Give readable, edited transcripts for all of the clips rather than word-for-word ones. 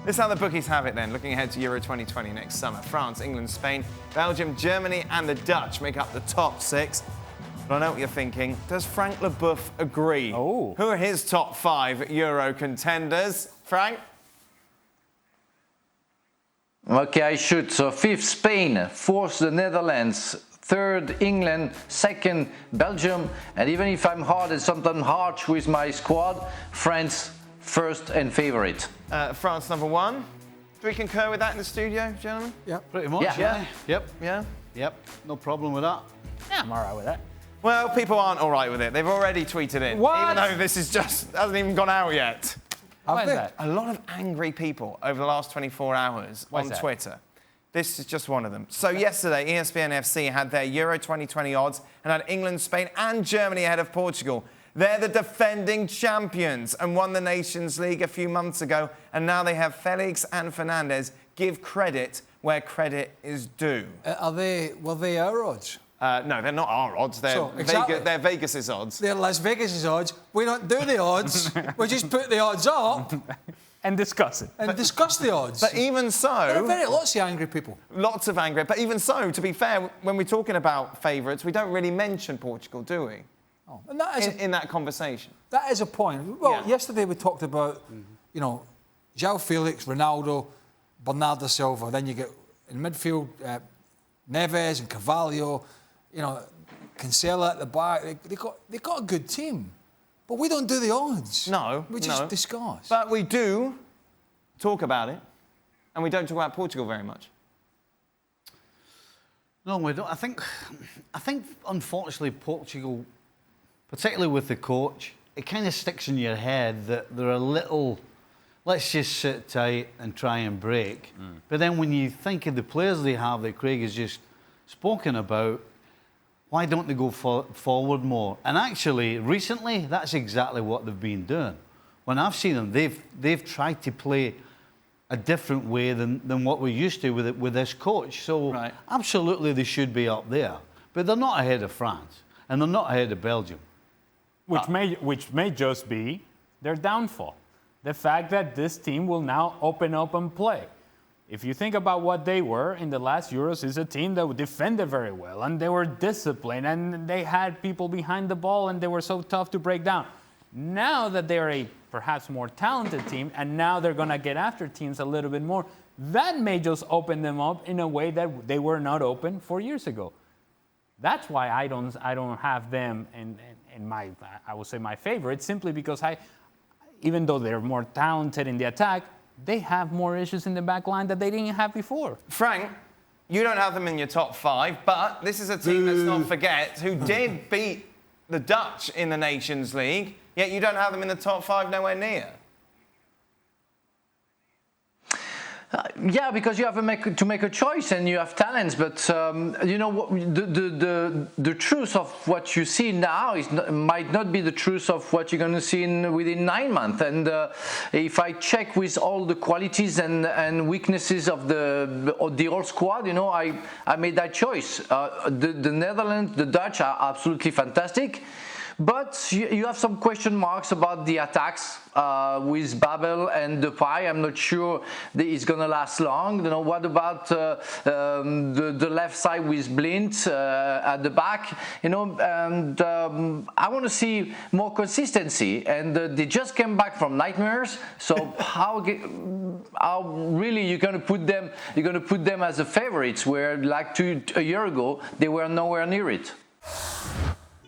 This is how the bookies have it then, looking ahead to Euro 2020 next summer. France, England, Spain, Belgium, Germany and the Dutch make up the top 6. But I know what you're thinking. Does Frank Leboeuf agree? Oh. Who are his top 5 Euro contenders? Frank? Okay, I shoot. So 5th, Spain. 4th, the Netherlands. 3rd, England. 2nd, Belgium. And even if I'm hard and sometimes harsh with my squad, France 1st and favourite. France number 1. Do we concur with that in the studio, gentlemen? Yeah, Pretty much, Yeah. Yep. Yeah? Yep. No problem with that. Yeah, I'm all right with that. Well, people aren't all right with it. They've already tweeted it. What? Even though this is hasn't even gone out yet. Why have is they? that? A lot of angry people over the last 24 hours Why on is that? Twitter. This is just one of them. So yesterday, ESPNFC had their Euro 2020 odds and had England, Spain and Germany ahead of Portugal. They're the defending champions and won the Nations League a few months ago. And now they have Felix and Fernandez. Give credit where credit is due. Were they our odds? No, they're not our odds. They're, So, exactly. they're Vegas's odds. They're Las Vegas's odds. We don't do the odds. We just put the odds up And discuss it. and discuss the odds. But even There are so, lots of angry people. lots of anger. But even so, to be fair, when we're talking about favourites, we don't really mention Portugal, do we? Oh, and that is In that conversation. that is a point. Well, Yeah. yesterday we talked about, you know, João Felix, Ronaldo, Bernardo Silva. Then you get in midfield Neves and Carvalho. You know, Cancelo at the back. They got a good team, but we don't do the odds. No, we just no. discuss. But we do talk about it, and we don't talk about Portugal very much. No, we don't. I think unfortunately Portugal, particularly with the coach, it kind of sticks in your head that they're a little, let's just sit tight and try and break. But then when you think of the players they have that Craig has just spoken about, why don't they go forward more? And actually, recently, that's exactly what they've been doing. When I've seen them, they've tried to play a different way than what we're used to with this coach. So Right. absolutely they should be up there. But they're not ahead of France, and they're not ahead of Belgium. Which may just be their downfall. The fact that this team will now open up and play. If you think about what they were in the last Euros, is a team that defended very well and they were disciplined and they had people behind the ball and they were so tough to break down. Now that they're a perhaps more talented team and now they're going to get after teams a little bit more, that may just open them up in a way that they were not open 4 years ago. That's why I don't have them in my, I would say, my favorite, simply because even though they're more talented in the attack, they have more issues in the back line that they didn't have before. Frank, you don't have them in your top 5, but this is a team, let's not forget, who did beat the Dutch in the Nations League, yet you don't have them in the top 5, nowhere near. Yeah, because you have to make a choice and you have talents, but you know what, the truth of what you see now might not be the truth of what you're going to see within 9 months. And if I check with all the qualities and weaknesses of the whole squad, you know, I made that choice. The Netherlands, the Dutch are absolutely fantastic. But you have some question marks about the attacks with Babel and Depay. I'm not sure that it's going to last long. You know, what about the left side with Blind at the back? You know, and I want to see more consistency. And they just came back from nightmares. So how really you're going to put them? You're going to put them as the favorites, where like a year ago they were nowhere near it.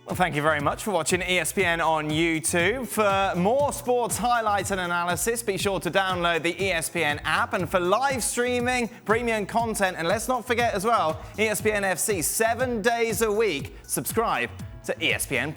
Well, thank you very much for watching ESPN on YouTube. For more sports highlights and analysis, be sure to download the ESPN app. And for live streaming, premium content, and let's not forget as well, ESPNFC 7 days a week. Subscribe to ESPN+.